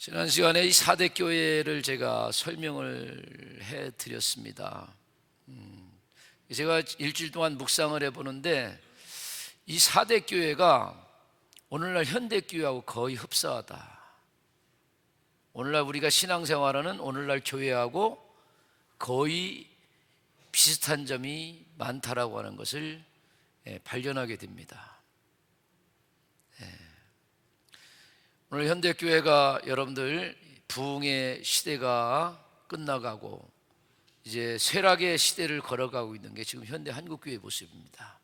지난 시간에 이 4대 교회를 제가 설명을 해드렸습니다. 제가 일주일 동안 묵상을 해보는데 이 4대 교회가 오늘날 현대교회하고 거의 흡사하다. 오늘날 우리가 신앙생활하는 오늘날 교회하고 거의 비슷한 점이 많다라고 하는 것을 발견하게 됩니다. 오늘 현대교회가 여러분들 부흥의 시대가 끝나가고 이제 쇠락의 시대를 걸어가고 있는 게 지금 현대 한국교회의 모습입니다.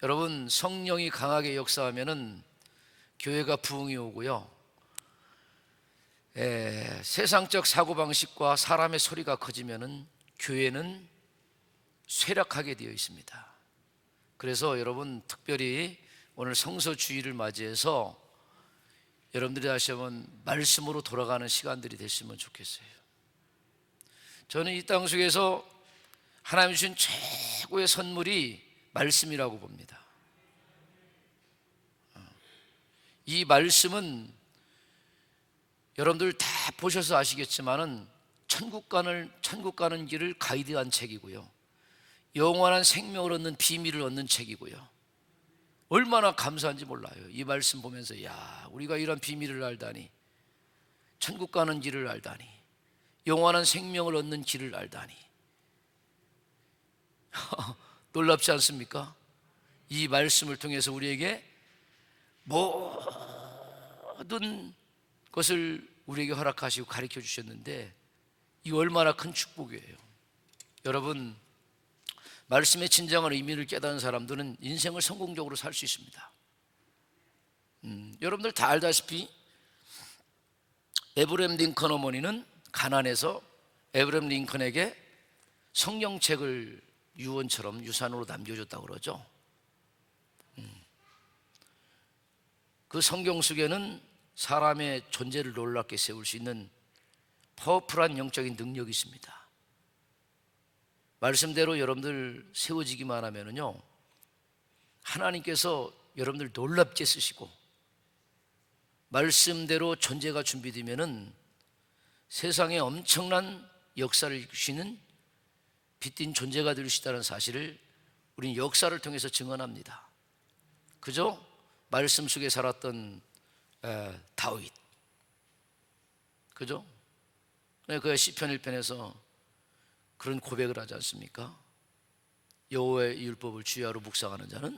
여러분, 성령이 강하게 역사하면은 교회가 부흥이 오고요, 세상적 사고방식과 사람의 소리가 커지면은 교회는 쇠락하게 되어 있습니다. 그래서 여러분, 특별히 오늘 성서 주일을 맞이해서 여러분들이 다시 한번 말씀으로 돌아가는 시간들이 됐으면 좋겠어요. 저는 이 땅 속에서 하나님 주신 최고의 선물이 말씀이라고 봅니다. 이 말씀은 여러분들 다 보셔서 아시겠지만은 천국 가는 길을 가이드한 책이고요, 영원한 생명을 얻는 비밀을 얻는 책이고요. 얼마나 감사한지 몰라요. 이 말씀 보면서 야, 우리가 이런 비밀을 알다니, 천국 가는 길을 알다니, 영원한 생명을 얻는 길을 알다니 놀랍지 않습니까? 이 말씀을 통해서 우리에게 모든 것을 우리에게 허락하시고 가르쳐 주셨는데 이 얼마나 큰 축복이에요. 여러분, 말씀의 진정한 의미를 깨닫는 사람들은 인생을 성공적으로 살 수 있습니다. 여러분들 다 알다시피 에브라임 링컨 어머니는 가난해서 에브라임 링컨에게 성경책을 유언처럼 유산으로 남겨줬다고 그러죠. 그 성경 속에는 사람의 존재를 놀랍게 세울 수 있는 파워풀한 영적인 능력이 있습니다. 말씀대로 여러분들 세워지기만 하면은요, 하나님께서 여러분들 놀랍게 쓰시고, 말씀대로 존재가 준비되면은 세상에 엄청난 역사를 이루시는 빛띤 존재가 될 수 있다는 사실을 우리는 역사를 통해서 증언합니다. 그죠? 말씀 속에 살았던 다윗, 그죠? 그 시편 1편에서 그런 고백을 하지 않습니까? 여호와의 율법을 주야로 묵상하는 자는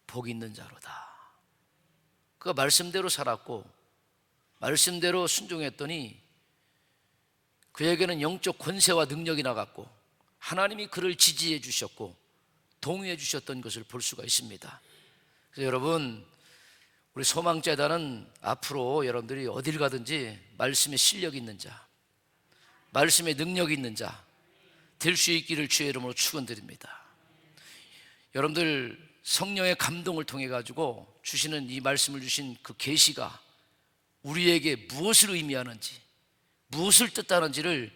복 있는 자로다. 그가 말씀대로 살았고 말씀대로 순종했더니 그에게는 영적 권세와 능력이 나갔고 하나님이 그를 지지해 주셨고 동의해 주셨던 것을 볼 수가 있습니다. 그래서 여러분, 우리 소망재단은 앞으로 여러분들이 어딜 가든지 말씀에 실력이 있는 자, 말씀에 능력이 있는 자 될 수 있기를 주의 이름으로 축원드립니다. 여러분들 성령의 감동을 통해 가지고 주시는 이 말씀을 주신 그 계시가 우리에게 무엇을 의미하는지, 무엇을 뜻하는지를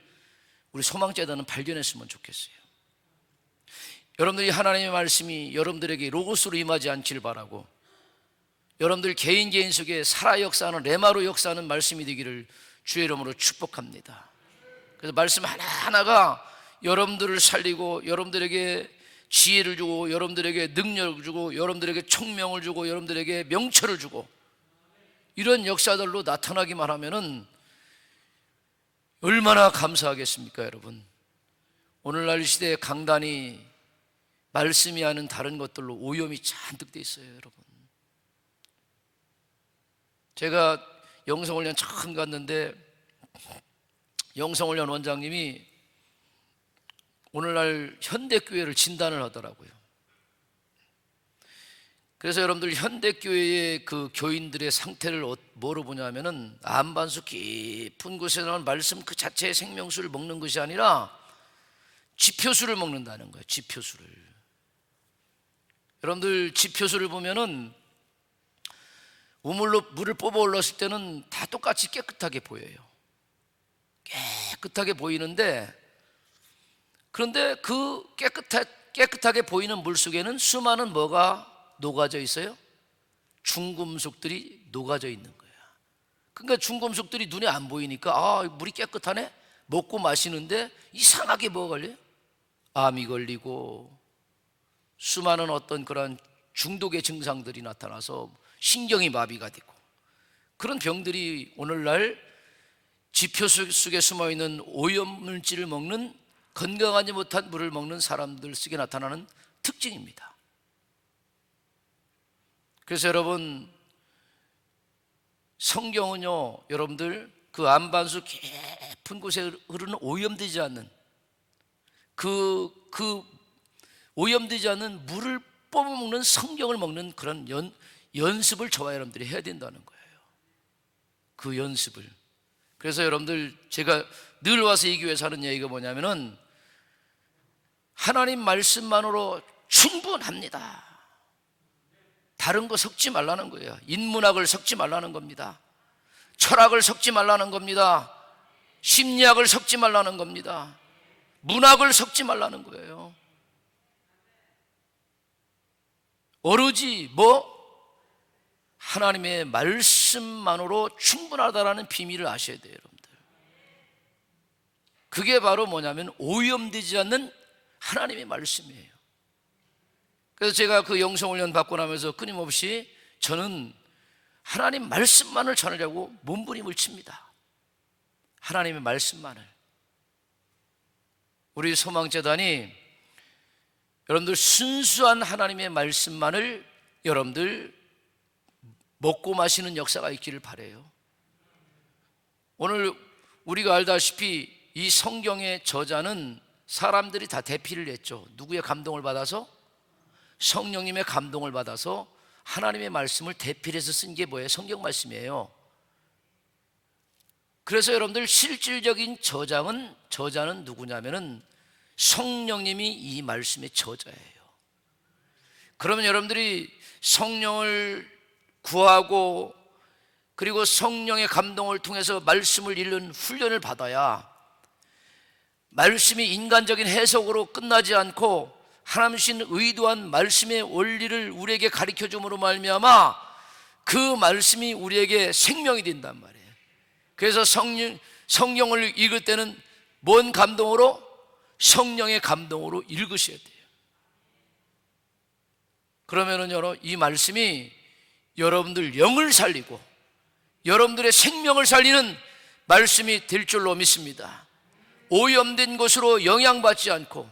우리 소망재단은 발견했으면 좋겠어요. 여러분들이 하나님의 말씀이 여러분들에게 로고스로 임하지 않기를 바라고, 여러분들 개인 속에 살아 역사하는 레마로 역사하는 말씀이 되기를 주의 이름으로 축복합니다. 그래서 말씀 하나하나가 여러분들을 살리고 여러분들에게 지혜를 주고 여러분들에게 능력을 주고 여러분들에게 총명을 주고 여러분들에게 명철을 주고 이런 역사들로 나타나기만 하면은 얼마나 감사하겠습니까, 여러분? 오늘날 시대의 강단이 말씀이 아닌 다른 것들로 오염이 잔뜩 돼 있어요, 여러분. 제가 영성훈련 처음 갔는데 영성훈련 원장님이 오늘날 현대교회를 진단을 하더라고요. 그래서 여러분들 현대교회의 그 교인들의 상태를 뭐로 보냐면은 안반수 깊은 곳에 나온 말씀 그 자체의 생명수를 먹는 것이 아니라 지표수를 먹는다는 거예요. 지표수를. 여러분들 지표수를 보면은 우물로 물을 뽑아 올랐을 때는 다 똑같이 깨끗하게 보여요. 깨끗하게 보이는데, 그런데 그 깨끗하게 보이는 물 속에는 수많은 뭐가 녹아져 있어요? 중금속들이 녹아져 있는 거예요. 그러니까 중금속들이 눈에 안 보이니까 아, 물이 깨끗하네? 먹고 마시는데 이상하게 뭐가 걸려요? 암이 걸리고 수많은 어떤 그런 중독의 증상들이 나타나서 신경이 마비가 되고, 그런 병들이 오늘날 지표 속에 숨어있는 오염물질을 먹는, 건강하지 못한 물을 먹는 사람들 속에 나타나는 특징입니다. 그래서 여러분, 성경은요, 여러분들 그 안반수 깊은 곳에 흐르는 오염되지 않는 그 오염되지 않는 물을 뽑아먹는 성경을 먹는 그런 연습을 저와 여러분들이 해야 된다는 거예요. 그 연습을. 그래서 여러분들, 제가 늘 와서 이 교회에서 하는 얘기가 뭐냐면은 하나님 말씀만으로 충분합니다. 다른 거 섞지 말라는 거예요. 인문학을 섞지 말라는 겁니다. 철학을 섞지 말라는 겁니다. 심리학을 섞지 말라는 겁니다. 문학을 섞지 말라는 거예요. 오로지 하나님의 말씀만으로 충분하다라는 비밀을 아셔야 돼요, 여러분들. 그게 바로 뭐냐면 오염되지 않는 하나님의 말씀이에요. 그래서 제가 그 영성훈련 받고 나면서 끊임없이 저는 하나님 말씀만을 전하려고 몸부림을 칩니다. 하나님의 말씀만을. 우리 소망재단이 여러분들 순수한 하나님의 말씀만을 여러분들 먹고 마시는 역사가 있기를 바라요. 오늘 우리가 알다시피 이 성경의 저자는 사람들이 다 대피를 했죠. 누구의 감동을 받아서? 성령님의 감동을 받아서 하나님의 말씀을 대필해서 쓴 게 뭐예요? 성경 말씀이에요. 그래서 여러분들 실질적인 저자는 누구냐면은 성령님이 이 말씀의 저자예요. 그러면 여러분들이 성령을 구하고 그리고 성령의 감동을 통해서 말씀을 읽는 훈련을 받아야 말씀이 인간적인 해석으로 끝나지 않고 하나님 주신 의도한 말씀의 원리를 우리에게 가르쳐 줌으로 말미암아 그 말씀이 우리에게 생명이 된단 말이에요. 그래서 성경을 읽을 때는 뭔 감동으로? 성령의 감동으로 읽으셔야 돼요. 그러면은 이 말씀이 여러분들 영을 살리고 여러분들의 생명을 살리는 말씀이 될 줄로 믿습니다. 오염된 것으로 영향받지 않고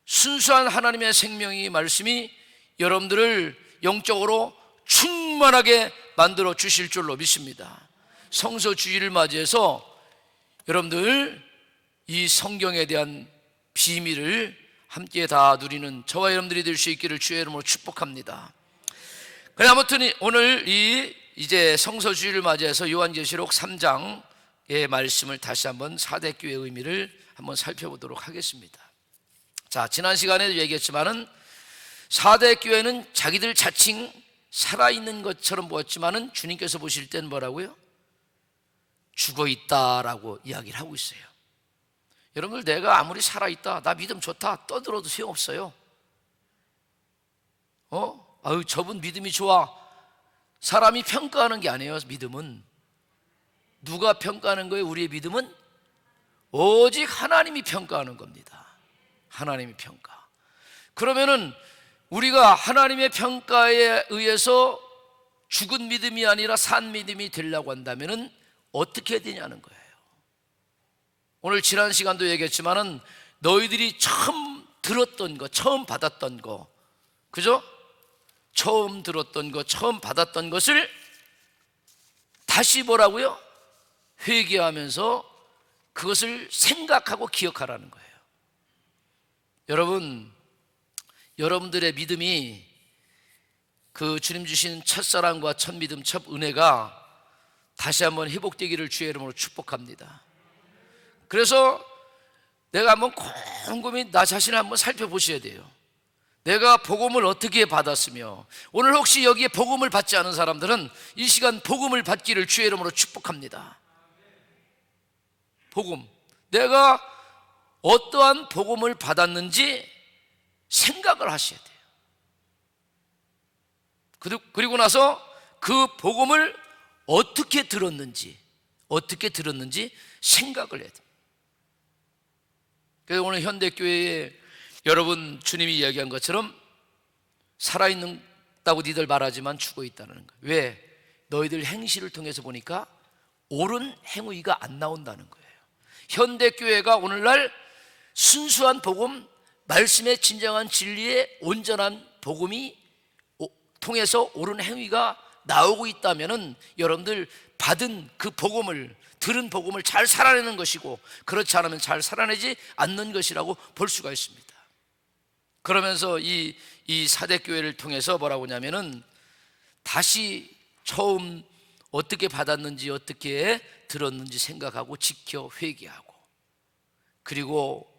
순수한 하나님의 생명이 말씀이 여러분들을 영적으로 충만하게 만들어 주실 줄로 믿습니다. 성서 주일을 맞이해서 여러분들 이 성경에 대한 비밀을 함께 다 누리는 저와 여러분들이 될 수 있기를 주의 이름으로 축복합니다. 그래, 아무튼 오늘 이제 성서 주일을 맞이해서 요한계시록 3장의 말씀을 다시 한번 사대교회의 의미를 한번 살펴보도록 하겠습니다. 자, 지난 시간에도 얘기했지만은 사대교회는 자기들 자칭 살아있는 것처럼 보였지만은 주님께서 보실 때는 뭐라고요? 죽어있다라고 이야기를 하고 있어요. 여러분들, 내가 아무리 살아있다, 나 믿음 좋다 떠들어도 소용없어요. 아유, 저분 믿음이 좋아. 사람이 평가하는 게 아니에요. 믿음은 누가 평가하는 거예요? 우리의 믿음은 오직 하나님이 평가하는 겁니다. 하나님이 평가. 그러면은 우리가 하나님의 평가에 의해서 죽은 믿음이 아니라 산 믿음이 되려고 한다면은 어떻게 해야 되냐는 거예요. 오늘 지난 시간도 얘기했지만은 너희들이 처음 들었던 거, 처음 받았던 거, 그죠? 처음 들었던 거, 처음 받았던 것을 다시 뭐라고요? 회개하면서 그것을 생각하고 기억하라는 거예요. 여러분, 여러분들의 믿음이 그 주님 주신 첫사랑과 첫 믿음, 첫 은혜가 다시 한번 회복되기를 주의 이름으로 축복합니다. 그래서 내가 한번 곰곰이 나 자신을 한번 살펴보셔야 돼요. 내가 복음을 어떻게 받았으며, 오늘 혹시 여기에 복음을 받지 않은 사람들은 이 시간 복음을 받기를 주의 이름으로 축복합니다. 복음, 내가 어떠한 복음을 받았는지 생각을 하셔야 돼요. 그리고 나서 그 복음을 어떻게 들었는지 생각을 해야 됩니다. 그래서 오늘 현대교회에 여러분 주님이 이야기한 것처럼 살아있다고 니들 말하지만 죽어있다는 거예요. 왜? 너희들 행실을 통해서 보니까 옳은 행위가 안 나온다는 거예요. 현대교회가 오늘날 순수한 복음, 말씀의 진정한 진리의 온전한 복음이 통해서 옳은 행위가 나오고 있다면 여러분들 받은 그 복음을, 들은 복음을 잘 살아내는 것이고, 그렇지 않으면 잘 살아내지 않는 것이라고 볼 수가 있습니다. 그러면서 이 사대교회를 통해서 뭐라고 하냐면은 다시 처음 어떻게 받았는지, 어떻게 들었는지 생각하고 지켜 회개하고, 그리고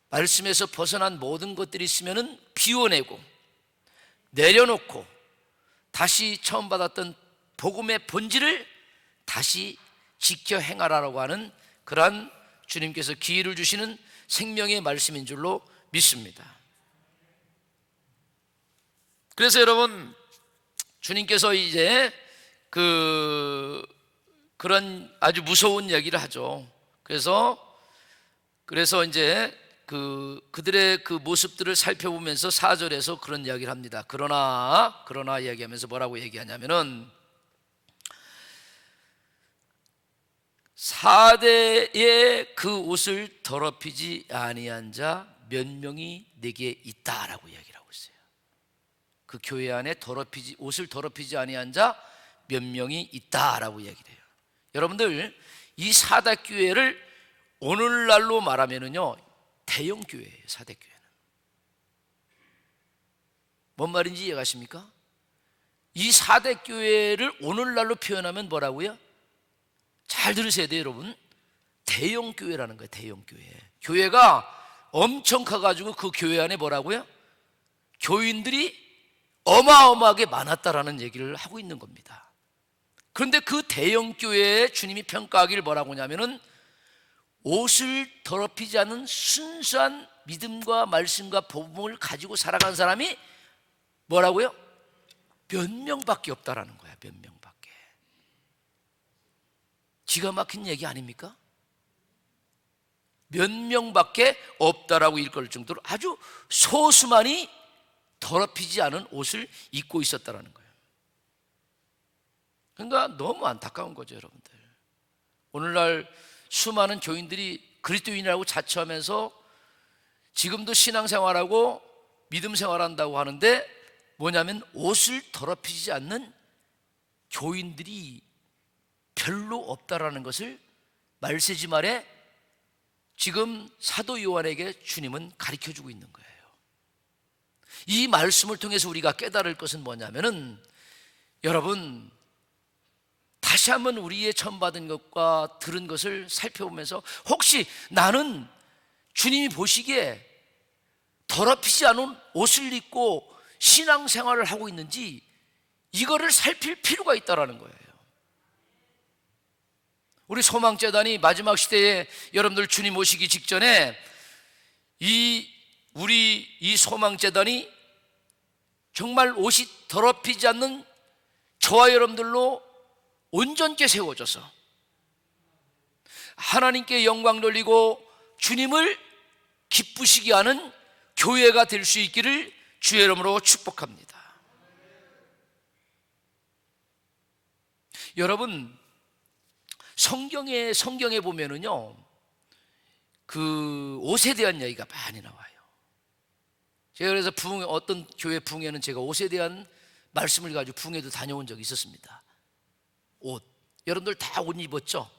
말씀에서 벗어난 모든 것들이 있으면은 비워내고 내려놓고 다시 처음 받았던 복음의 본질을 다시 지켜 행하라고 하는 그러한 주님께서 기회를 주시는 생명의 말씀인 줄로 믿습니다. 그래서 여러분, 주님께서 이제 그런 아주 무서운 얘기를 하죠. 그래서 이제 그들의 그 모습들을 살펴보면서 4절에서 그런 이야기를 합니다. 그러나 이야기하면서 뭐라고 얘기하냐면은, 사대의 그 옷을 더럽히지 아니한 자 몇 명이 내게 있다라고 이야기를 하고 있어요. 그 교회 안에 옷을 더럽히지 아니한 자 몇 명이 있다라고 이야기를 해요. 여러분들, 이 사대교회를 오늘날로 말하면은요, 대형 교회예요. 사대교회는 뭔 말인지 이해가십니까? 이 사대교회를 오늘날로 표현하면 뭐라고요? 잘 들으셔야 돼요, 여러분. 대형 교회라는 거예요. 대형 교회. 교회가 엄청 커가지고 그 교회 안에 뭐라고요? 교인들이 어마어마하게 많았다라는 얘기를 하고 있는 겁니다. 그런데 그 대형 교회에 주님이 평가하기를 뭐라고 하냐면은, 옷을 더럽히지 않은 순수한 믿음과 말씀과 복음을 가지고 살아간 사람이 뭐라고요? 몇 명밖에 없다라는 거야. 몇 명밖에. 기가 막힌 얘기 아닙니까? 몇 명밖에 없다라고 일컬을 정도로 아주 소수만이 더럽히지 않은 옷을 입고 있었다라는 거예요. 그러니까 너무 안타까운 거죠, 여러분들. 오늘날 수많은 교인들이 그리스도인이라고 자처하면서 지금도 신앙생활하고 믿음 생활한다고 하는데, 뭐냐면 옷을 더럽히지 않는 교인들이 별로 없다라는 것을 말세지 말에 지금 사도 요한에게 주님은 가르쳐주고 있는 거예요. 이 말씀을 통해서 우리가 깨달을 것은 뭐냐면은, 여러분, 다시 한번 우리의 처음 받은 것과 들은 것을 살펴보면서 혹시 나는 주님이 보시기에 더럽히지 않은 옷을 입고 신앙생활을 하고 있는지 이거를 살필 필요가 있다는 거예요. 우리 소망재단이 마지막 시대에 여러분들 주님 오시기 직전에 우리 이 소망재단이 정말 옷이 더럽히지 않는 저와 여러분들로 온전케 세워져서 하나님께 영광 돌리고 주님을 기쁘시게 하는 교회가 될 수 있기를 주의 이름으로 축복합니다. 여러분, 성경에 보면은요, 그 옷에 대한 얘기가 많이 나와요. 제가 그래서 어떤 교회 부흥회는 제가 옷에 대한 말씀을 가지고 부흥회도 다녀온 적이 있었습니다. 옷, 여러분들 다 옷 입었죠?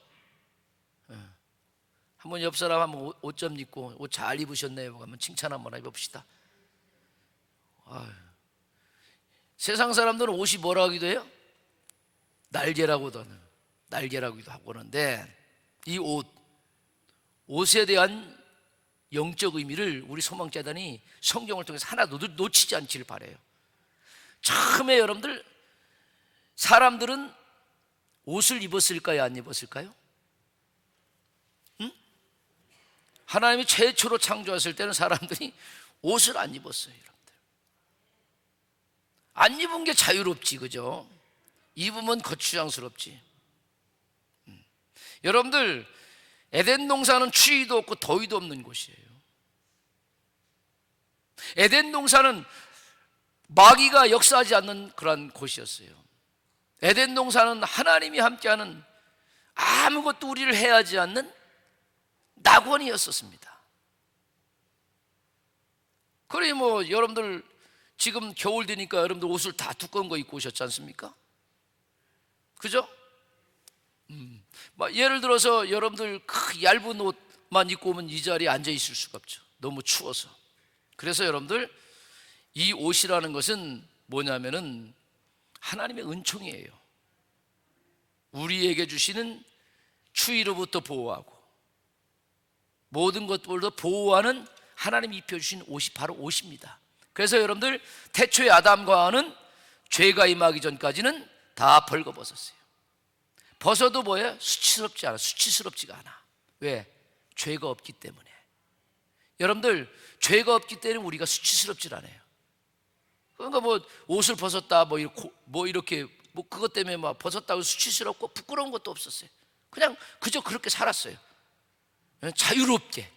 한번 옆 사람 한번 옷 좀 입고 옷 잘 입으셨네요 한번 칭찬 한번 해봅시다. 세상 사람들은 옷이 뭐라 하기도 해요? 날개라고도 하고 하는데, 이 옷에 대한 영적 의미를 우리 소망재단이 성경을 통해서 하나도 놓치지 않기를 바라요. 처음에 여러분들, 사람들은 옷을 입었을까요? 안 입었을까요? 응? 하나님이 최초로 창조했을 때는 사람들이 옷을 안 입었어요. 여러분들, 안 입은 게 자유롭지, 그죠? 입으면 거추장스럽지. 여러분들, 에덴 동산은 추위도 없고 더위도 없는 곳이에요. 에덴 동산은 마귀가 역사하지 않는 그런 곳이었어요. 에덴 동산은 하나님이 함께하는, 아무것도 우리를 해하지 않는 낙원이었었습니다. 그래 뭐 여러분들 지금 겨울 되니까 여러분들 옷을 다 두꺼운 거 입고 오셨지 않습니까? 그죠? 예를 들어서 여러분들 얇은 옷만 입고 오면 이 자리에 앉아 있을 수가 없죠. 너무 추워서. 그래서 여러분들, 이 옷이라는 것은 뭐냐면은 하나님의 은총이에요. 우리에게 주시는 추위로부터 보호하고 모든 것들도 보호하는 하나님이 입혀주신 옷이 바로 옷입니다. 그래서 여러분들, 태초의 아담과 하와는 죄가 임하기 전까지는 다 벌거벗었어요. 벗어도 뭐예요? 수치스럽지가 않아. 왜? 죄가 없기 때문에. 여러분들, 죄가 없기 때문에 우리가 수치스럽질 않아요. 그러니까 뭐 옷을 벗었다 이렇게 그것 때문에 막 벗었다고 수치스럽고 부끄러운 것도 없었어요. 그냥 그저 그렇게 살았어요. 자유롭게,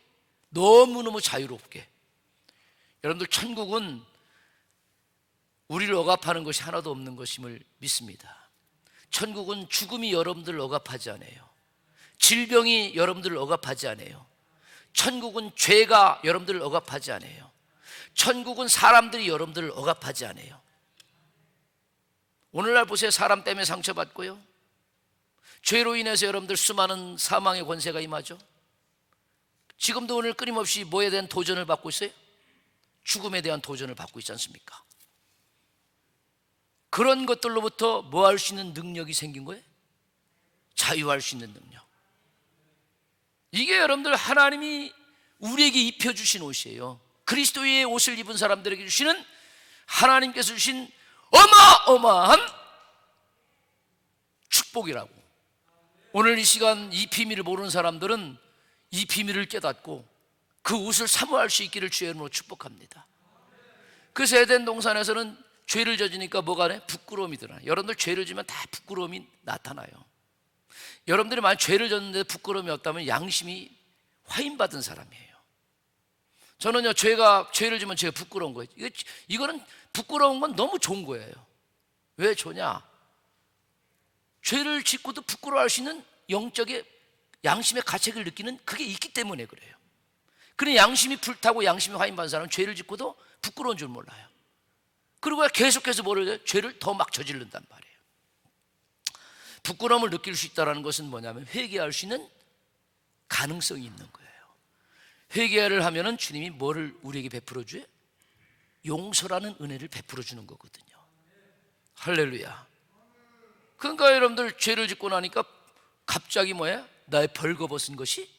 너무너무 자유롭게. 여러분들, 천국은 우리를 억압하는 것이 하나도 없는 것임을 믿습니다. 천국은 죽음이 여러분들을 억압하지 않아요. 질병이 여러분들을 억압하지 않아요. 천국은 죄가 여러분들을 억압하지 않아요. 천국은 사람들이 여러분들을 억압하지 않아요. 오늘날 보세요. 사람 때문에 상처받고요, 죄로 인해서 여러분들 수많은 사망의 권세가 임하죠. 지금도 오늘 끊임없이 뭐에 대한 도전을 받고 있어요? 죽음에 대한 도전을 받고 있지 않습니까? 그런 것들로부터 뭐 할 수 있는 능력이 생긴 거예요? 자유할 수 있는 능력. 이게 여러분들, 하나님이 우리에게 입혀주신 옷이에요. 그리스도의 옷을 입은 사람들에게 주시는, 하나님께서 주신 어마어마한 축복이라고. 오늘 이 시간 이 비밀을 모르는 사람들은 이 비밀을 깨닫고 그 옷을 사모할 수 있기를 주의 이름으로 축복합니다. 그래서 에덴 동산에서는 죄를 져지니까 뭐가 돼? 부끄러움이 드러나요. 여러분들, 죄를 지면 다 부끄러움이 나타나요. 여러분들이 만약 죄를 졌는데 부끄러움이 없다면 양심이 화인받은 사람이에요. 저는요, 죄를 지면 제가 부끄러운 거예요. 이거는 부끄러운 건 너무 좋은 거예요. 왜 좋냐? 죄를 짓고도 부끄러워할 수 있는 영적의 양심의 가책을 느끼는 그게 있기 때문에 그래요. 그런 양심이 불타고 양심이 화인받은 사람은 죄를 짓고도 부끄러운 줄 몰라요. 그리고 계속해서 뭐를 해요? 죄를 더 막 저지른단 말이에요. 부끄러움을 느낄 수 있다는 것은 뭐냐면 회개할 수 있는 가능성이 있는 거예요. 회개를 하면은 주님이 뭐를 우리에게 베풀어 줘요? 용서라는 은혜를 베풀어 주는 거거든요. 할렐루야. 그러니까 여러분들, 죄를 짓고 나니까 갑자기 뭐야? 나의 벌거벗은 것이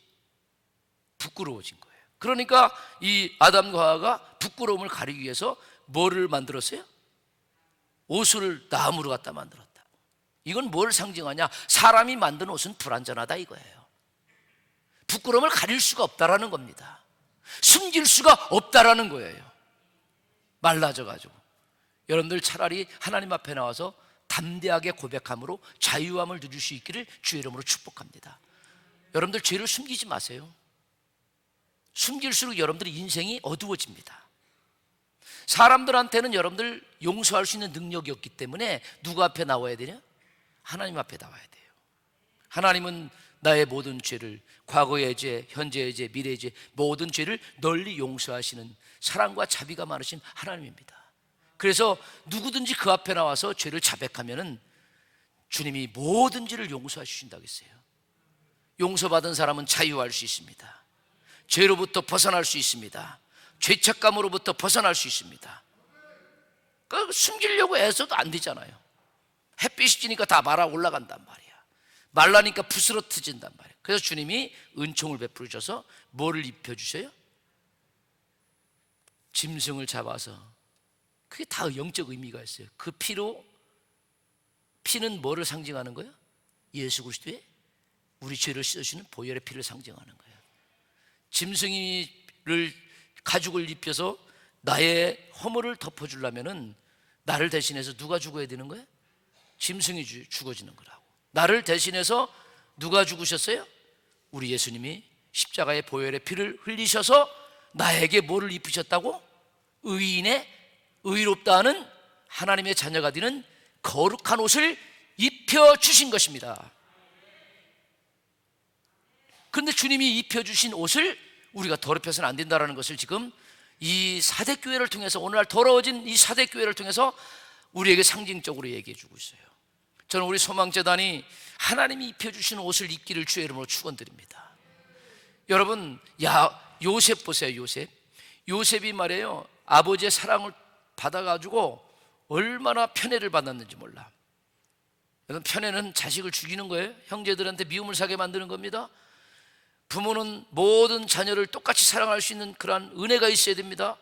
부끄러워진 거예요. 그러니까 이 아담과 하와가 부끄러움을 가리기 위해서 뭐를 만들었어요? 옷을 나무로 갖다 만들었다. 이건 뭘 상징하냐? 사람이 만든 옷은 불완전하다 이거예요. 부끄러움을 가릴 수가 없다라는 겁니다. 숨길 수가 없다라는 거예요. 말라져가지고. 여러분들, 차라리 하나님 앞에 나와서 담대하게 고백함으로 자유함을 누릴 수 있기를 주의 이름으로 축복합니다. 여러분들, 죄를 숨기지 마세요. 숨길수록 여러분들의 인생이 어두워집니다. 사람들한테는 여러분들 용서할 수 있는 능력이 없기 때문에 누구 앞에 나와야 되냐? 하나님 앞에 나와야 돼요. 하나님은 나의 모든 죄를, 과거의 죄, 현재의 죄, 미래의 죄, 모든 죄를 널리 용서하시는 사랑과 자비가 많으신 하나님입니다. 그래서 누구든지 그 앞에 나와서 죄를 자백하면은 주님이 모든 죄를 용서해 주신다고 했어요. 용서받은 사람은 자유할 수 있습니다. 죄로부터 벗어날 수 있습니다. 죄책감으로부터 벗어날 수 있습니다. 그 숨기려고 애써도 안 되잖아요. 햇빛이 찌니까 다 말아 올라간단 말이야. 말라니까 부스러뜨진단 말이에요. 그래서 주님이 은총을 베풀어 주셔서 뭐를 입혀주셔요? 짐승을 잡아서. 그게 다 영적 의미가 있어요. 그 피로, 피는 뭐를 상징하는 거예요? 예수 그리스도의 우리 죄를 씻어주는 보혈의 피를 상징하는 거예요. 짐승이를 가죽을 입혀서 나의 허물을 덮어주려면은 나를 대신해서 누가 죽어야 되는 거예요? 짐승이 죽어지는 거라고. 나를 대신해서 누가 죽으셨어요? 우리 예수님이 십자가의 보혈의 피를 흘리셔서 나에게 뭐를 입히셨다고? 의인의 의롭다 하는 하나님의 자녀가 되는 거룩한 옷을 입혀주신 것입니다. 그런데 주님이 입혀주신 옷을 우리가 더럽혀서는 안 된다는 것을 지금 이 사대교회를 통해서, 오늘날 더러워진 이 사대교회를 통해서 우리에게 상징적으로 얘기해 주고 있어요. 저는 우리 소망재단이 하나님이 입혀주신 옷을 입기를 주의 이름으로 축원드립니다. 여러분, 요셉 보세요. 요셉이 말이에요, 아버지의 사랑을 받아가지고 얼마나 편애를 받았는지 몰라. 여러분, 편애는 자식을 죽이는 거예요. 형제들한테 미움을 사게 만드는 겁니다. 부모는 모든 자녀를 똑같이 사랑할 수 있는 그러한 은혜가 있어야 됩니다.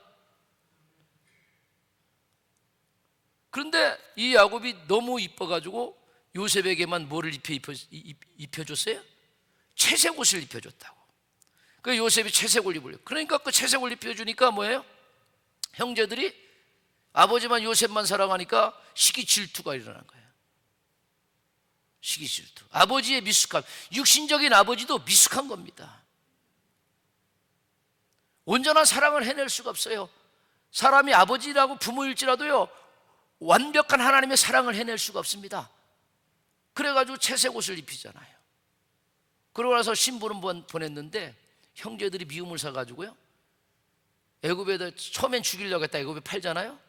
그런데 이 야곱이 너무 이뻐가지고 요셉에게만 뭐를 입혀줬어요? 채색 옷을 입혀줬다고. 그 요셉이 채색을 입으려. 그러니까 그 채색을 입혀주니까 뭐예요? 형제들이 아버지만 요셉만 사랑하니까 시기 질투가 일어난 거예요. 시기 질투. 아버지의 미숙함. 육신적인 아버지도 미숙한 겁니다. 온전한 사랑을 해낼 수가 없어요. 사람이 아버지라고 부모일지라도요, 완벽한 하나님의 사랑을 해낼 수가 없습니다. 그래가지고 채색 옷을 입히잖아요. 그러고 나서 신부름 보냈는데 형제들이 미움을 사가지고요, 애굽에다 처음엔 죽이려고 했다. 애굽에 팔잖아요.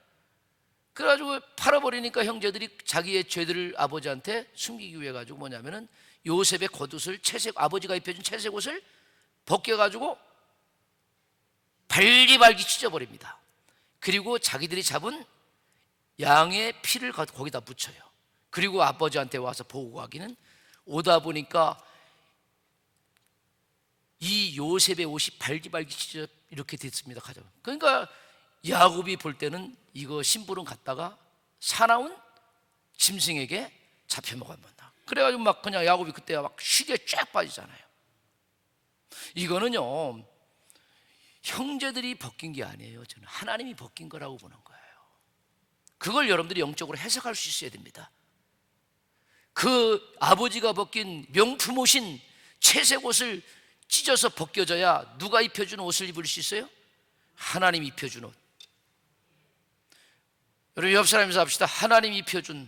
그래가지고 팔아버리니까 형제들이 자기의 죄들을 아버지한테 숨기기 위해 가지고 뭐냐면은 요셉의 겉옷을 아버지가 입혀준 채색 옷을 벗겨가지고 발기발기 찢어버립니다. 그리고 자기들이 잡은 양의 피를 거기다 묻혀요. 그리고 아버지한테 와서 보고하기는, 오다 보니까 이 요셉의 옷이 발기발기 찢어 이렇게 됐습니다. 그러니까 야곱이 볼 때는 이거 심부름 갔다가 사나운 짐승에게 잡혀 먹었다. 그래가지고 막 그냥 야곱이 그때 막 쉬게 쫙 빠지잖아요. 이거는요, 형제들이 벗긴 게 아니에요. 저는 하나님이 벗긴 거라고 보는 거예요. 그걸 여러분들이 영적으로 해석할 수 있어야 됩니다. 그 아버지가 벗긴 명품 옷인 채색 옷을 찢어서 벗겨져야 누가 입혀주는 옷을 입을 수 있어요? 하나님이 입혀준 옷. 여러분, 옆 사람에서 합시다. 하나님이 입혀준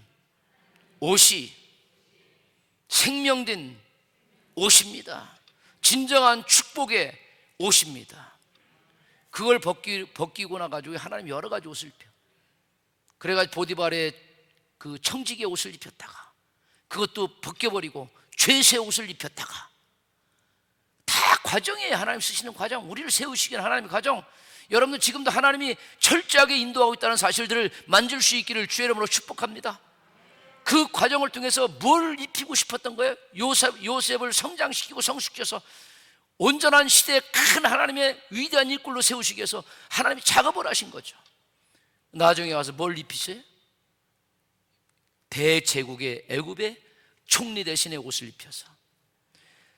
옷이 생명된 옷입니다. 진정한 축복의 옷입니다. 그걸 벗기고 나가지고 하나님 여러 가지 옷을 입혀. 그래가지고 보디발의 그 청지기의 옷을 입혔다가 그것도 벗겨버리고 죄의 옷을 입혔다가, 다 과정이에요. 하나님 쓰시는 과정, 우리를 세우시기는 하나님의 과정. 여러분들 지금도 하나님이 철저하게 인도하고 있다는 사실들을 만질 수 있기를 주의 이름으로 축복합니다. 그 과정을 통해서 뭘 입히고 싶었던 거예요? 요셉을 성장시키고 성숙해서 온전한 시대에 큰 하나님의 위대한 일꾼로 세우시기 위해서 하나님이 작업을 하신 거죠. 나중에 와서 뭘 입히세요? 대제국의 애굽의 총리 대신의 옷을 입혀서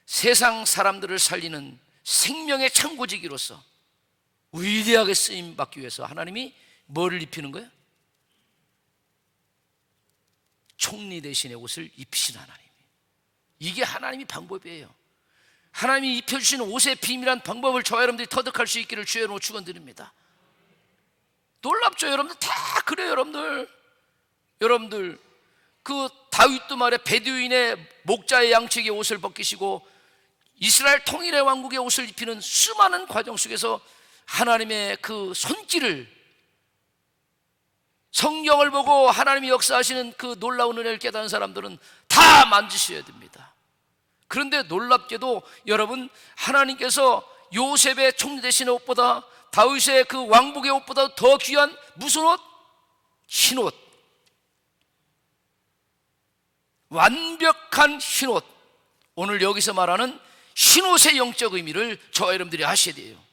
세상 사람들을 살리는 생명의 창고지기로서 위대하게 쓰임받기 위해서 하나님이 뭐를 입히는 거예요? 총리 대신의 옷을 입히신 하나님. 이게 하나님의 방법이에요. 하나님이 입혀주시는 옷의 비밀한 방법을 저와 여러분들이 터득할 수 있기를 주의 이름으로 축원드립니다. 놀랍죠? 여러분들 다 그래요. 여러분들 그 다윗도 말해 베두인의 목자의 양측의 옷을 벗기시고 이스라엘 통일의 왕국의 옷을 입히는 수많은 과정 속에서 하나님의 그 손길을, 성경을 보고 하나님이 역사하시는 그 놀라운 은혜를 깨닫는 사람들은 다 만지셔야 됩니다. 그런데 놀랍게도 여러분, 하나님께서 요셉의 총리 대신의 옷보다, 다윗의 그 왕복의 옷보다 더 귀한 무슨 옷? 흰옷. 완벽한 흰옷. 오늘 여기서 말하는 흰옷의 영적 의미를 저와 여러분들이 아셔야 돼요.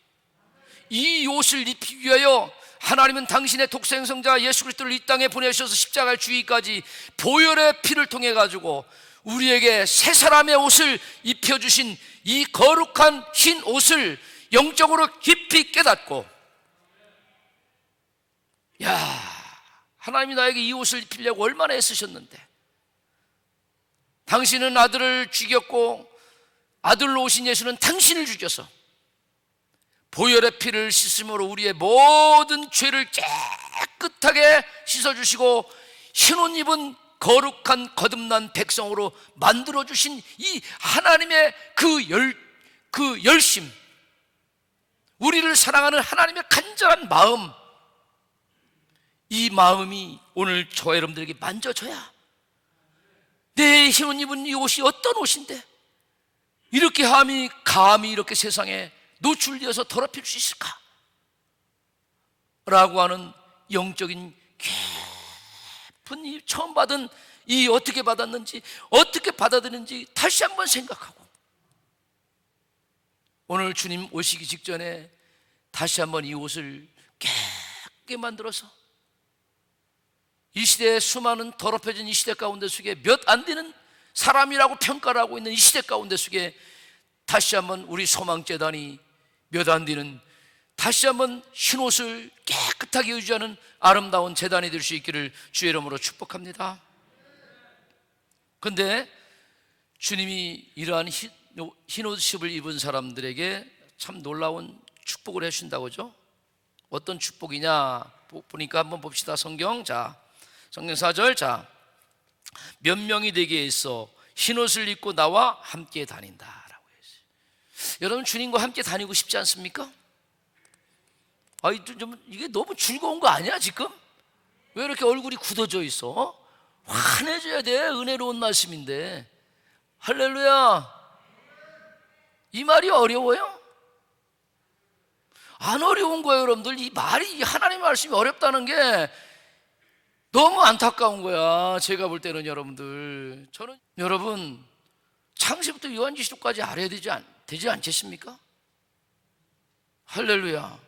이 옷을 입히기 위하여 하나님은 당신의 독생성자 예수 그리스도를 이 땅에 보내셔서 십자가를 주기까지 보혈의 피를 통해 가지고 우리에게 새 사람의 옷을 입혀주신 이 거룩한 흰 옷을 영적으로 깊이 깨닫고, 야, 하나님이 나에게 이 옷을 입히려고 얼마나 애쓰셨는데, 당신은 아들을 죽였고 아들로 오신 예수는 당신을 죽여서 보혈의 피를 씻음으로 우리의 모든 죄를 깨끗하게 씻어주시고 흰옷 입은 거룩한 거듭난 백성으로 만들어주신 이 하나님의 그 열심, 우리를 사랑하는 하나님의 간절한 마음, 이 마음이 오늘 저와 여러분들에게 만져져야 내 흰옷 입은 이 옷이 어떤 옷인데 이렇게 감히 이렇게 세상에 노출되어서 더럽힐 수 있을까? 라고 하는 영적인 깊은 이 처음 받은 이 어떻게 받았는지 어떻게 받아들였는지 다시 한번 생각하고 오늘 주님 오시기 직전에 다시 한번 이 옷을 깨끗게 만들어서 이 시대에 수많은 더럽혀진 이 시대 가운데 속에 몇 안 되는 사람이라고 평가를 하고 있는 이 시대 가운데 속에 다시 한번 우리 소망재단이 몇 안 되는 다시 한번 흰옷을 깨끗하게 유지하는 아름다운 재단이 될 수 있기를 주의 이름으로 축복합니다. 그런데 주님이 이러한 흰옷을 입은 사람들에게 참 놀라운 축복을 해주신다고 하죠. 어떤 축복이냐 보니까 한번 봅시다. 성경 4절. 몇 명이 되게 있어 흰옷을 입고 나와 함께 다닌다라고 했어요. 여러분 주님과 함께 다니고 싶지 않습니까? 이게 너무 즐거운 거 아니야 지금? 왜 이렇게 얼굴이 굳어져 있어? 환해져야 돼. 은혜로운 말씀인데. 할렐루야. 이 말이 어려워요? 안 어려운 거예요 여러분들. 이 말이 하나님의 말씀이 어렵다는 게 너무 안타까운 거야. 제가 볼 때는 저는 여러분 창세부터 요한계시록까지 알아야 되지 않겠습니까? 할렐루야.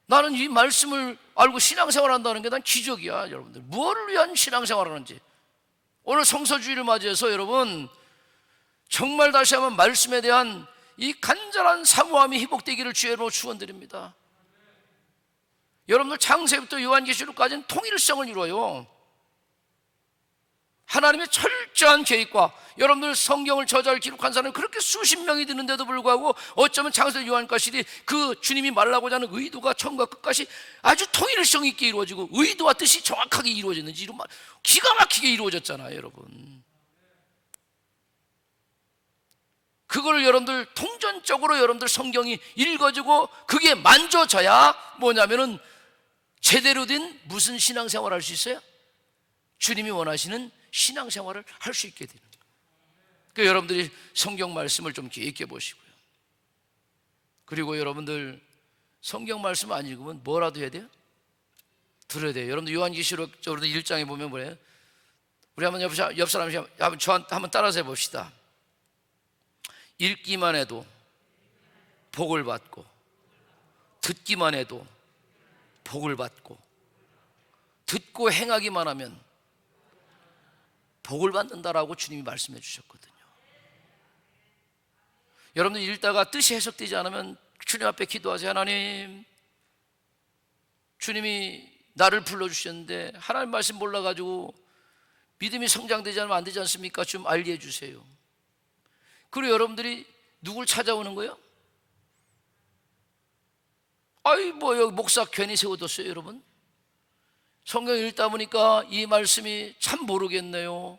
나는 이 말씀을 알고 신앙생활 한다는 게 난 기적이야. 여러분들 무엇을 위한 신앙생활을 하는지 오늘 성서주의를 맞이해서 여러분 정말 다시 한번 말씀에 대한 이 간절한 사모함이 회복되기를 주의로 축원드립니다. 여러분들 창세부터 요한계시록까지는 통일성을 이루어요. 하나님의 철저한 계획과 여러분들 성경을 저자를 기록한 사람이 그렇게 수십 명이 되는데도 불구하고 어쩌면 창세기 요한까지 그 주님이 말하고자 하는 의도가 처음과 끝까지 아주 통일성 있게 이루어지고 의도와 뜻이 정확하게 이루어졌는지 이런 말 기가 막히게 이루어졌잖아요 여러분. 그걸 여러분들 통전적으로 여러분들 성경이 읽어지고 그게 만져져야 뭐냐면은 제대로 된 무슨 신앙생활을 할 수 있어요? 주님이 원하시는 신앙생활을 할 수 있게 되는 거예요. 그러니까 여러분들이 성경 말씀을 좀 깊게 보시고요. 그리고 여러분들 성경 말씀 안 읽으면 뭐라도 해야 돼요? 들어야 돼요. 여러분들 요한계시록 1장에 보면 뭐예요? 우리 한번 옆 사람이 저한테 한번 따라서 해봅시다. 읽기만 해도 복을 받고 듣기만 해도 복을 받고 듣고 행하기만 하면 복을 받는다라고 주님이 말씀해 주셨거든요. 여러분들 읽다가 뜻이 해석되지 않으면 주님 앞에 기도하세요. 하나님, 주님이 나를 불러주셨는데 하나님 말씀 몰라가지고 믿음이 성장되지 않으면 안 되지 않습니까? 좀 알게 해주세요. 그리고 여러분들이 누굴 찾아오는 거예요? 여기 목사 괜히 세워뒀어요 여러분? 성경 읽다 보니까 이 말씀이 참 모르겠네요.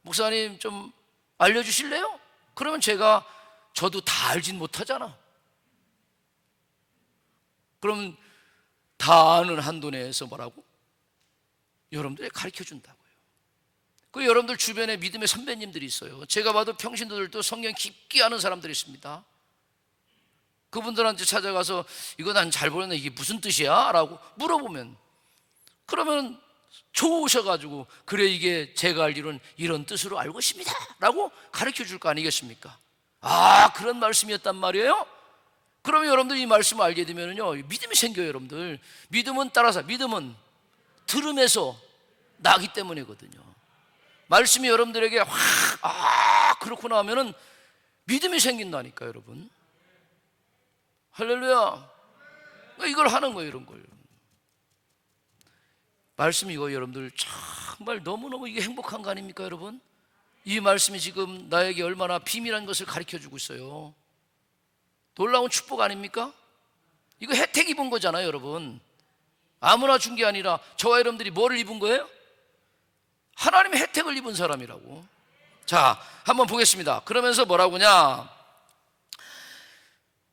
목사님 좀 알려주실래요? 그러면 저도 다 알진 못하잖아. 그럼 다 아는 한도 내에서 뭐라고? 여러분들이 가르쳐 준다고요. 그 여러분들 주변에 믿음의 선배님들이 있어요. 제가 봐도 평신도들도 성경 깊게 아는 사람들이 있습니다. 그분들한테 찾아가서 이거 난 잘 모르겠네 이게 무슨 뜻이야? 라고 물어보면 그러면 좋으셔가지고 그래 이게 제가 알기로는 이런 뜻으로 알고 있습니다 라고 가르쳐 줄 거 아니겠습니까? 그런 말씀이었단 말이에요? 그러면 여러분들 이 말씀을 알게 되면요 믿음이 생겨요. 여러분들 믿음은 들음에서 나기 때문이거든요. 말씀이 여러분들에게 그렇구나 하면은 믿음이 생긴다니까 여러분. 할렐루야. 이걸 하는 거예요. 이런 걸 말씀이 이거 여러분들 정말 너무너무 이게 행복한 거 아닙니까 여러분? 이 말씀이 지금 나에게 얼마나 비밀한 것을 가르쳐주고 있어요. 놀라운 축복 아닙니까? 이거 혜택 입은 거잖아요, 여러분. 아무나 준 게 아니라 저와 여러분들이 뭐를 입은 거예요? 하나님의 혜택을 입은 사람이라고. 자, 한번 보겠습니다. 그러면서 뭐라고 하냐?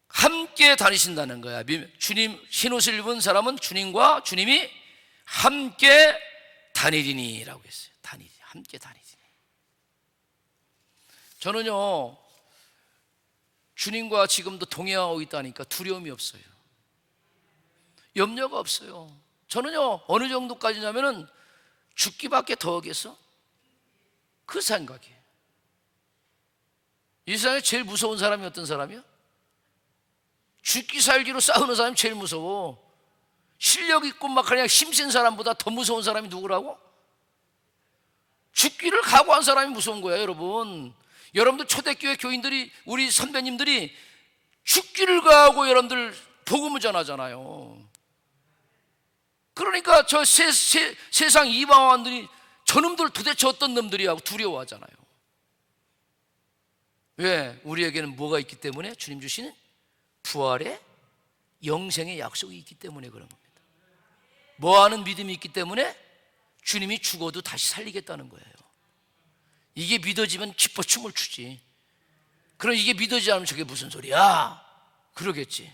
함께 다니신다는 거야. 주님 흰옷을 입은 사람은 주님과 주님이 함께 다니리니 라고 했어요. 다니리, 함께 다니리니. 저는요, 주님과 지금도 동행하고 있다니까 두려움이 없어요. 염려가 없어요. 저는요, 어느 정도까지냐면은 죽기밖에 더 하겠어? 그 생각이에요. 이 세상에 제일 무서운 사람이 어떤 사람이야? 죽기 살기로 싸우는 사람이 제일 무서워. 실력 있고 막 그냥 힘센 사람보다 더 무서운 사람이 누구라고? 죽기를 각오한 사람이 무서운 거야, 여러분. 여러분들 초대교회 교인들이, 우리 선배님들이 죽기를 각오하고 여러분들 복음을 전하잖아요. 그러니까 저 세상 이방원들이 저놈들 도대체 어떤 놈들이 하고 두려워하잖아요. 왜? 우리에게는 뭐가 있기 때문에? 주님 주시는 부활의 영생의 약속이 있기 때문에 그런 겁니다. 뭐하는 믿음이 있기 때문에? 주님이 죽어도 다시 살리겠다는 거예요. 이게 믿어지면 기뻐 춤을 추지. 그럼 이게 믿어지지 않으면 저게 무슨 소리야? 그러겠지.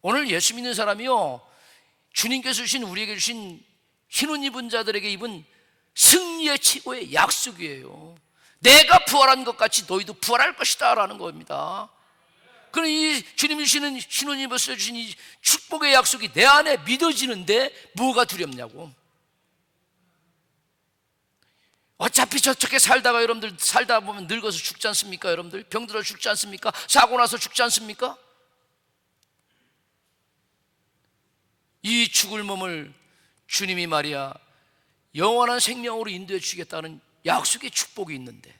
오늘 예수 믿는 사람이요, 주님께서 주신, 우리에게 주신 흰옷 입은 자들에게 입은 승리의 최고의 약속이에요. 내가 부활한 것 같이 너희도 부활할 것이다 라는 겁니다. 그럼 이 주님이 주시는 흰옷 입어서 주신 이 축복의 약속이 내 안에 믿어지는데 뭐가 두렵냐고. 어차피 저렇게 살다가 여러분들 살다 보면 늙어서 죽지 않습니까? 여러분들 병들어 죽지 않습니까? 사고 나서 죽지 않습니까? 이 죽을 몸을 주님이 말이야 영원한 생명으로 인도해 주시겠다는 약속의 축복이 있는데,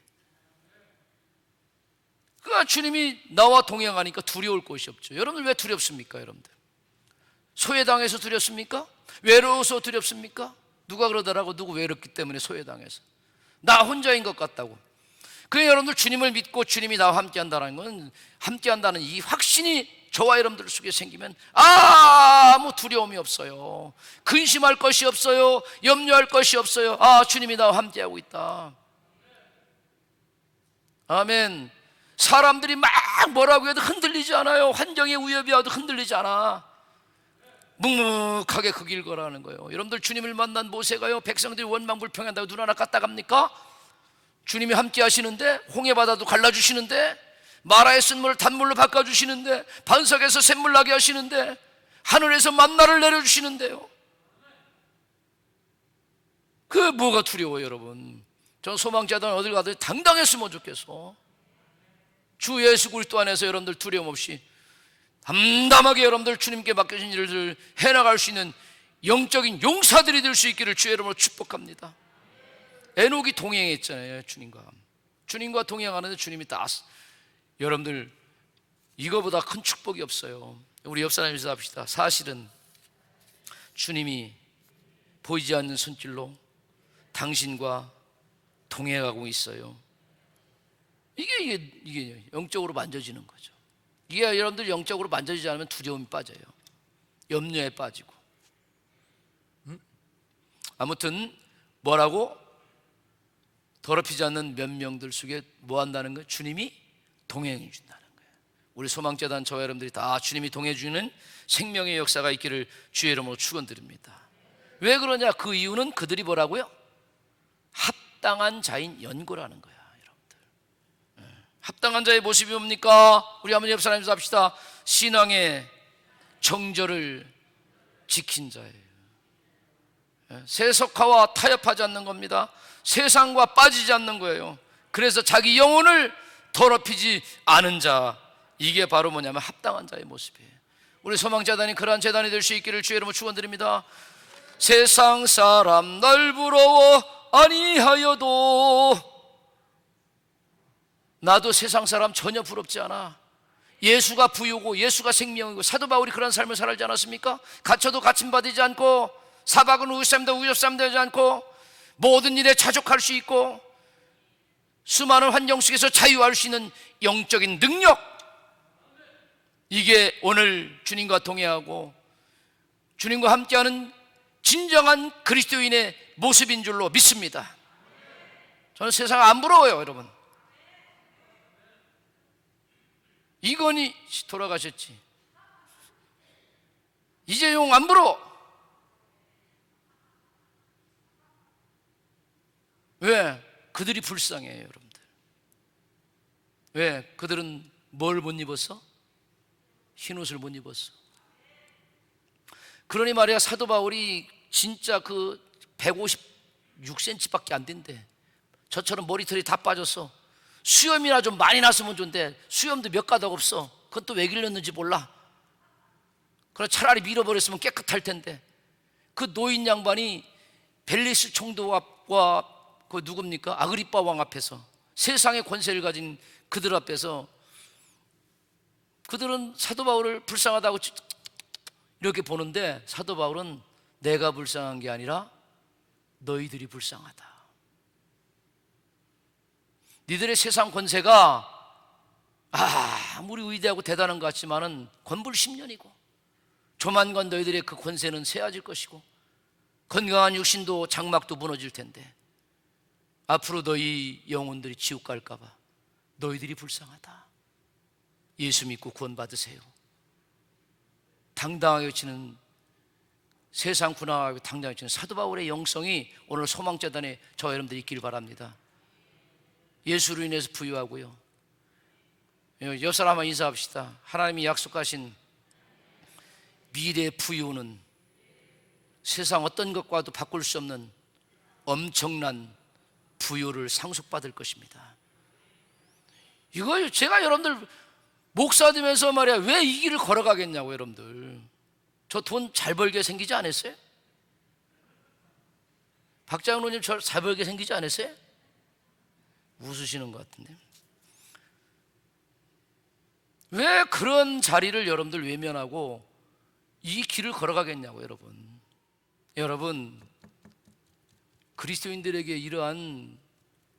그러니까 주님이 나와 동행하니까 두려울 것이 없죠. 여러분들 왜 두렵습니까? 여러분들 소외당해서 두렵습니까? 외로워서 두렵습니까? 누가 그러더라고, 누구 외롭기 때문에 소외당해서 나 혼자인 것 같다고. 그래, 여러분들 주님을 믿고 주님이 나와 함께한다는 건, 함께한다는 이 확신이 저와 여러분들 속에 생기면 아무 두려움이 없어요. 근심할 것이 없어요. 염려할 것이 없어요. 아, 주님이 나와 함께하고 있다. 아멘. 사람들이 막 뭐라고 해도 흔들리지 않아요. 환경의 위협이 와도 흔들리지 않아. 묵묵하게 그 길 걸어가는 거예요. 여러분들 주님을 만난 모세가요, 백성들이 원망불평한다고 눈 하나 까딱 합니까? 주님이 함께 하시는데, 홍해바다도 갈라주시는데, 마라의 쓴물을 단물로 바꿔주시는데, 반석에서 샘물 나게 하시는데, 하늘에서 만나를 내려주시는데요. 그 뭐가 두려워요, 여러분? 전 소망자들 어딜 가든 당당했으면 좋겠어. 주 예수 그리스도 안에서 여러분들 두려움 없이 담담하게 여러분들 주님께 맡겨진 일들을 해나갈 수 있는 영적인 용사들이 될 수 있기를 주의 이름으로 축복합니다. 에녹이 동행했잖아요. 주님과 동행하는데 주님이 다, 여러분들 이거보다 큰 축복이 없어요. 우리 옆 사람에서 합시다. 사실은 주님이 보이지 않는 손길로 당신과 동행하고 있어요. 이게 영적으로 만져지는 거죠. 이게 여러분들 영적으로 만져지지 않으면 두려움이 빠져요. 염려에 빠지고. 아무튼 뭐라고? 더럽히지 않는 몇 명들 속에 뭐 한다는 거예요? 주님이 동행해 준다는 거예요. 우리 소망재단 저와 여러분들이 다 주님이 동행해 주는 생명의 역사가 있기를 주의 이름으로 축원드립니다. 왜 그러냐? 그 이유는 그들이 뭐라고요? 합당한 자인 연고라는 거야. 합당한 자의 모습이 뭡니까? 우리 한번 옆 사람에서 합시다. 신앙의 정절을 지킨 자예요. 세속화와 타협하지 않는 겁니다. 세상과 빠지지 않는 거예요. 그래서 자기 영혼을 더럽히지 않은 자, 이게 바로 뭐냐면 합당한 자의 모습이에요. 우리 소망재단이 그러한 재단이 될 수 있기를 주의 이름으로 축원드립니다. 세상 사람 날 부러워 아니하여도 나도 세상 사람 전혀 부럽지 않아. 예수가 부유고 예수가 생명이고, 사도 바울이 그런 삶을 살지 않았습니까? 갇혀도 갇힘받지 않고, 사박은 우유쌈도 우유쌈 되지 않고, 모든 일에 자족할 수 있고, 수많은 환경 속에서 자유할 수 있는 영적인 능력, 이게 오늘 주님과 동행하고 주님과 함께하는 진정한 그리스도인의 모습인 줄로 믿습니다. 저는 세상 안 부러워요, 여러분. 이건희 씨 돌아가셨지. 이재용 안 부러워. 왜? 그들이 불쌍해요, 여러분들. 왜? 그들은 뭘 못 입었어? 흰옷을 못 입었어. 그러니 말이야, 사도 바울이 진짜 그 156cm밖에 안 된대. 저처럼 머리털이 다 빠졌어. 수염이나 좀 많이 났으면 좋은데 수염도 몇 가닥 없어. 그건 또 왜 길렀는지 몰라. 그럼 차라리 밀어버렸으면 깨끗할 텐데, 그 노인 양반이 벨리스 총독과 그 누굽니까? 아그리빠 왕 앞에서, 세상의 권세를 가진 그들 앞에서 그들은 사도 바울을 불쌍하다고 이렇게 보는데, 사도 바울은 내가 불쌍한 게 아니라 너희들이 불쌍하다. 니들의 세상 권세가 아무리 위대하고 대단한 것 같지만은 권불 10년이고 조만간 너희들의 그 권세는 쇠해질 것이고 건강한 육신도 장막도 무너질 텐데 앞으로 너희 영혼들이 지옥 갈까 봐 너희들이 불쌍하다. 예수 믿고 구원받으세요. 당당하게 외치는, 세상 군왕하고 당당하게 외치는 사도 바울의 영성이 오늘 소망재단에 저와 여러분들이 있길 바랍니다. 예수로 인해서 부유하고요. 옆 사람과 인사합시다. 하나님이 약속하신 미래의 부유는 세상 어떤 것과도 바꿀 수 없는 엄청난 부유를 상속받을 것입니다. 이거 제가 여러분들 목사 되면서 말이야, 왜 이 길을 걸어가겠냐고. 여러분들, 저 돈 잘 벌게 생기지 않았어요? 박장로님 저 잘 벌게 생기지 않았어요? 웃으시는 것 같은데. 왜 그런 자리를 여러분들 외면하고 이 길을 걸어가겠냐고. 여러분, 그리스도인들에게 이러한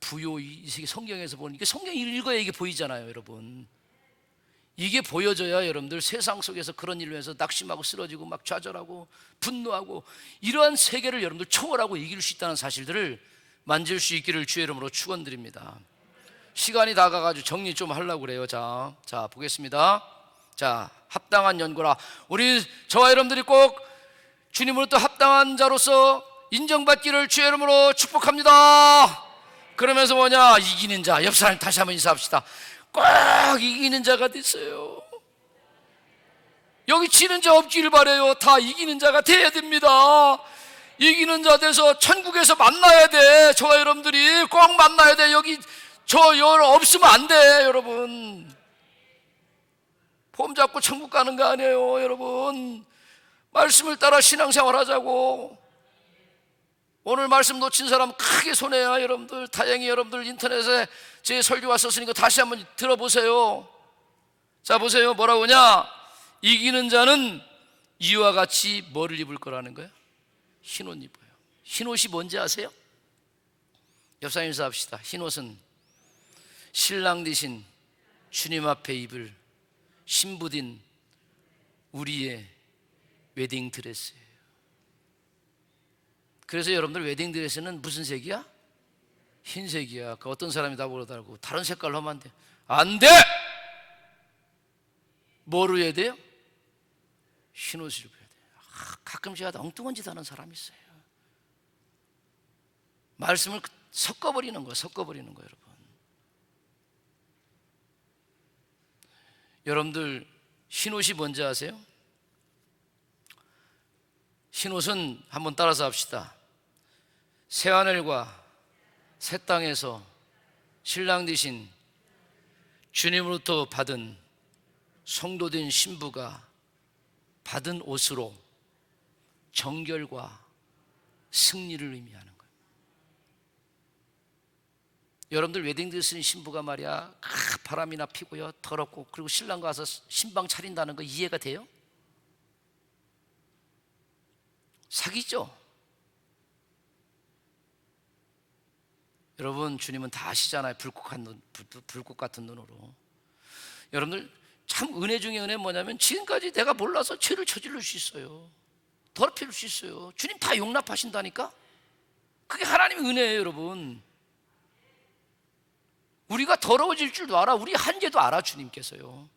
부요, 이 성경에서 보는, 이게 성경 읽어야 이게 보이잖아요, 여러분. 이게 보여져야 여러분들 세상 속에서 그런 일로 해서 낙심하고 쓰러지고 막 좌절하고 분노하고 이러한 세계를 여러분들 초월하고 이길 수 있다는 사실들을 만질 수 있기를 주의 이름으로 축원드립니다. 시간이 다 가가지고 정리 좀 하려고 그래요. 자 보겠습니다. 자, 합당한 연고라. 우리 저와 여러분들이 꼭 주님으로부터 합당한 자로서 인정받기를 주의 이름으로 축복합니다. 그러면서 뭐냐? 이기는 자. 옆 사람 다시 한번 인사합시다. 꼭 이기는 자가 됐어요. 여기 지는 자 없기를 바라요. 다 이기는 자가 돼야 됩니다. 이기는 자 돼서 천국에서 만나야 돼. 저와 여러분들이 꼭 만나야 돼. 여기 없으면 안 돼, 여러분. 폼 잡고 천국 가는 거 아니에요, 여러분. 말씀을 따라 신앙생활 하자고. 오늘 말씀 놓친 사람 크게 손해야, 여러분들. 다행히 여러분들 인터넷에 제 설교가 썼으니까 다시 한번 들어보세요. 자, 보세요. 뭐라고 하냐? 이기는 자는 이와 같이 뭐를 입을 거라는 거예요? 흰옷 입어요. 흰옷이 뭔지 아세요? 옆 사람 인사합시다. 흰옷은 신랑 되신 주님 앞에 입을 신부된 우리의 웨딩 드레스예요. 그래서 여러분들 웨딩 드레스는 무슨 색이야? 흰색이야. 그 어떤 사람이 다 그러더라고. 다른 색깔로 하면 안 돼. 안 돼! 뭐로 해야 돼요? 흰옷을 입어야 돼요. 가끔씩 하다 엉뚱한 짓 하는 사람이 있어요. 말씀을 섞어버리는 거예요. 여러분. 여러분들 흰옷이 뭔지 아세요? 흰옷은 한번 따라서 합시다. 새하늘과 새 땅에서 신랑 되신 주님으로부터 받은 성도된 신부가 받은 옷으로 정결과 승리를 의미하는 거예요. 여러분들 웨딩드레스는 신부가 말이야, 바람이나 피고요, 더럽고, 그리고 신랑 가서 신방 차린다는 거 이해가 돼요? 사기죠? 여러분, 주님은 다 아시잖아요. 불꽃 같은 눈으로. 여러분들, 참 은혜 중에 은혜 뭐냐면 지금까지 내가 몰라서 죄를 저지를 수 있어요. 더럽힐 수 있어요. 주님 다 용납하신다니까. 그게 하나님의 은혜예요. 여러분, 우리가 더러워질 줄도 알아. 우리 한계도 알아. 주님께서요.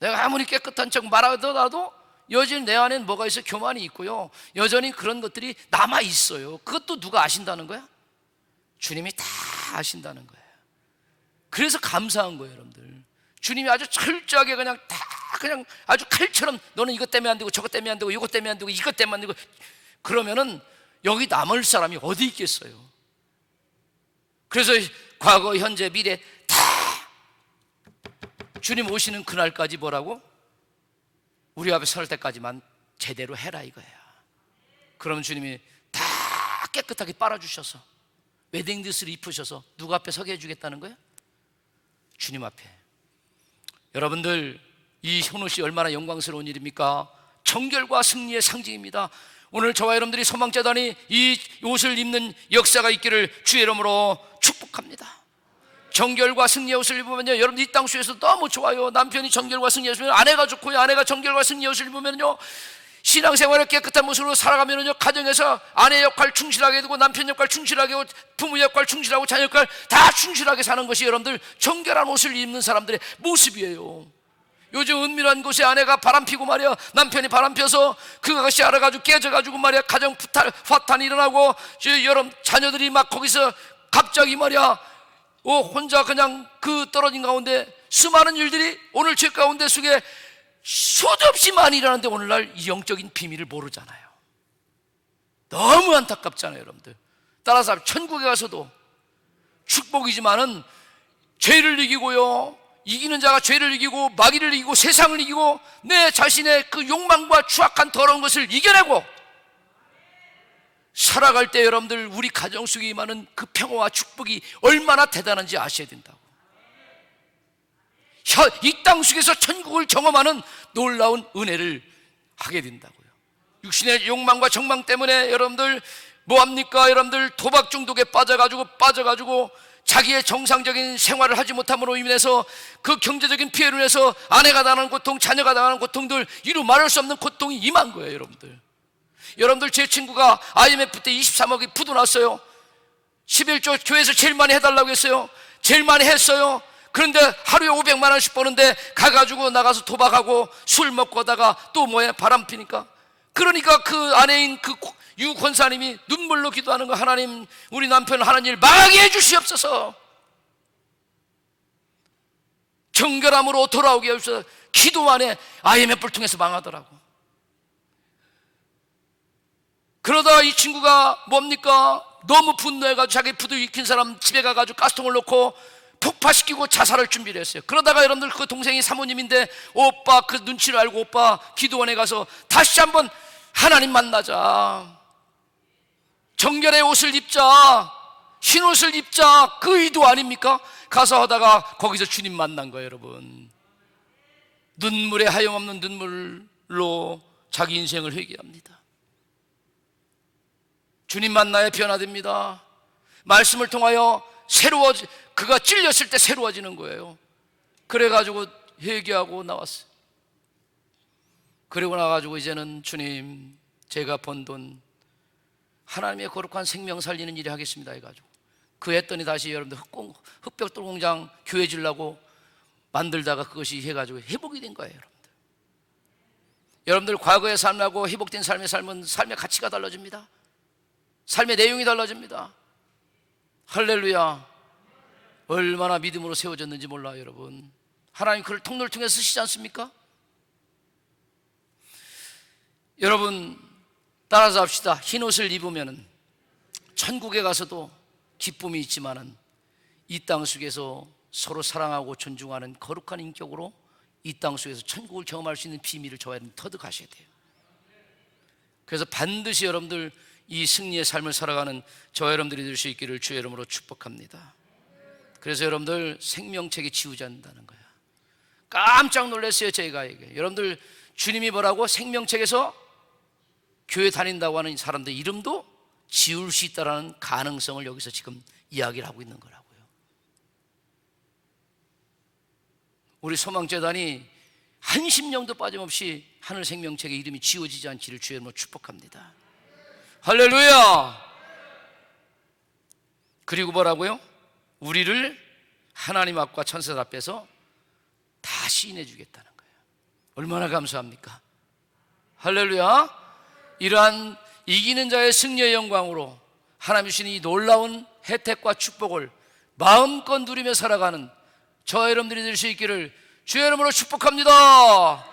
내가 아무리 깨끗한 척 말하더라도 여전히 내 안에는 뭐가 있어? 교만이 있고요, 여전히 그런 것들이 남아 있어요. 그것도 누가 아신다는 거야? 주님이 다 아신다는 거예요. 그래서 감사한 거예요. 여러분들, 주님이 아주 철저하게 그냥 아주 칼처럼 너는 이것 때문에 안 되고 저것 때문에 안 되고 이것 때문에 안 되고 이것 때문에 안 되고, 그러면은 여기 남을 사람이 어디 있겠어요? 그래서 과거, 현재, 미래 다 주님 오시는 그날까지 뭐라고? 우리 앞에 설 때까지만 제대로 해라 이거야. 그러면 주님이 다 깨끗하게 빨아주셔서 웨딩드레스를 입으셔서 누구 앞에 서게 해주겠다는 거예요? 주님 앞에. 여러분들, 이 현옷이 얼마나 영광스러운 일입니까? 정결과 승리의 상징입니다. 오늘 저와 여러분들이 소망재단이 이 옷을 입는 역사가 있기를 주의 이름으로 축복합니다. 정결과 승리의 옷을 입으면요, 여러분 이 땅 속에서 너무 좋아요. 남편이 정결과 승리의 옷을 입으면 아내가 좋고요, 아내가 정결과 승리의 옷을 입으면요, 신앙생활을 깨끗한 모습으로 살아가면요, 가정에서 아내 역할 충실하게 되고 남편 역할 충실하게 하고 부모 역할 충실하고 자녀 역할 다 충실하게 사는 것이 여러분들 정결한 옷을 입는 사람들의 모습이에요. 요즘 은밀한 곳에 아내가 바람피고 말이야, 남편이 바람펴서 그것이 알아가지고 깨져가지고 말이야, 가정 화탄이 일어나고 여러분 자녀들이 막 거기서 갑자기 말이야 혼자 그냥 그 떨어진 가운데 수많은 일들이 오늘 죄 가운데 속에 수도 없이 많이 일어나는데 오늘날 이 영적인 비밀을 모르잖아요. 너무 안타깝잖아요. 여러분들, 따라서 천국에 가서도 축복이지만은 죄를 이기고요, 이기는 자가 죄를 이기고 마귀를 이기고 세상을 이기고 내 자신의 그 욕망과 추악한 더러운 것을 이겨내고 살아갈 때 여러분들, 우리 가정 속에 임하는 그 평화와 축복이 얼마나 대단한지 아셔야 된다고. 이 땅 속에서 천국을 경험하는 놀라운 은혜를 하게 된다고요. 육신의 욕망과 정망 때문에 여러분들 뭐합니까? 여러분들 도박 중독에 빠져가지고 자기의 정상적인 생활을 하지 못함으로 인해서 그 경제적인 피해로 인해서 아내가 당하는 고통, 자녀가 당하는 고통들, 이루 말할 수 없는 고통이 임한 거예요. 여러분들, 제 친구가 IMF 때 23억이 부도났어요. 11조 교회에서 제일 많이 해달라고 했어요. 제일 많이 했어요. 그런데 하루에 500만 원씩 버는데 가가지고 나가서 도박하고 술 먹고 하다가 또 뭐야, 바람 피니까. 그러니까 그 아내인 그 유 권사님이 눈물로 기도하는 거, 하나님, 우리 남편 하는 일 망하게 해주시옵소서, 정결함으로 돌아오게 해주셔서. 기도 안에 IMF를 통해서 망하더라고. 그러다 이 친구가 뭡니까? 너무 분노해가지고 자기 부도 익힌 사람 집에 가가지고 가스통을 놓고 폭파시키고 자살할 준비를 했어요. 그러다가 여러분들, 그 동생이 사모님인데 오빠 그 눈치를 알고 오빠 기도원에 가서 다시 한번 하나님 만나자, 정결의 옷을 입자, 흰 옷을 입자, 그 의도 아닙니까? 가서 하다가 거기서 주님 만난 거예요. 여러분, 눈물에 하염없는 눈물로 자기 인생을 회개합니다. 주님 만나야 변화됩니다. 말씀을 통하여 그가 찔렸을 때 새로워지는 거예요. 그래가지고 회개하고 나왔어요. 그리고 나가지고 이제는 주님, 제가 번 돈 하나님의 거룩한 생명 살리는 일을 하겠습니다 해가지고 그 했더니 다시 여러분들 흑벽돌 공장 교회 지려고 만들다가 그것이 해가지고 회복이 된 거예요. 여러분들 과거의 삶하고 회복된 삶의 삶은 삶의 가치가 달라집니다. 삶의 내용이 달라집니다. 할렐루야. 얼마나 믿음으로 세워졌는지 몰라요. 여러분, 하나님 그를 통로를 통해서 쓰시지 않습니까? 여러분, 따라서 합시다. 흰 옷을 입으면 천국에 가서도 기쁨이 있지만은 이 땅 속에서 서로 사랑하고 존중하는 거룩한 인격으로 이 땅 속에서 천국을 경험할 수 있는 비밀을 저와 여러분 터득하셔야 돼요. 그래서 반드시 여러분들 이 승리의 삶을 살아가는 저와 여러분들이 될 수 있기를 주의 이름으로 축복합니다. 그래서 여러분들 생명책에 지우지 않는다는 거야. 깜짝 놀랐어요. 제가 이게 여러분들, 주님이 뭐라고? 생명책에서 교회 다닌다고 하는 사람들 이름도 지울 수 있다는 가능성을 여기서 지금 이야기를 하고 있는 거라고요. 우리 소망재단이 한 심령도 빠짐없이 하늘 생명책의 이름이 지워지지 않기를 주의 이름으로 축복합니다. 할렐루야. 그리고 뭐라고요? 우리를 하나님 앞과 천사들 앞에서 다 시인해 주겠다는 거예요. 얼마나 감사합니까? 할렐루야. 이러한 이기는 자의 승리의 영광으로 하나님 주신 이 놀라운 혜택과 축복을 마음껏 누리며 살아가는 저와 여러분들이 될 수 있기를 주의 이름으로 축복합니다.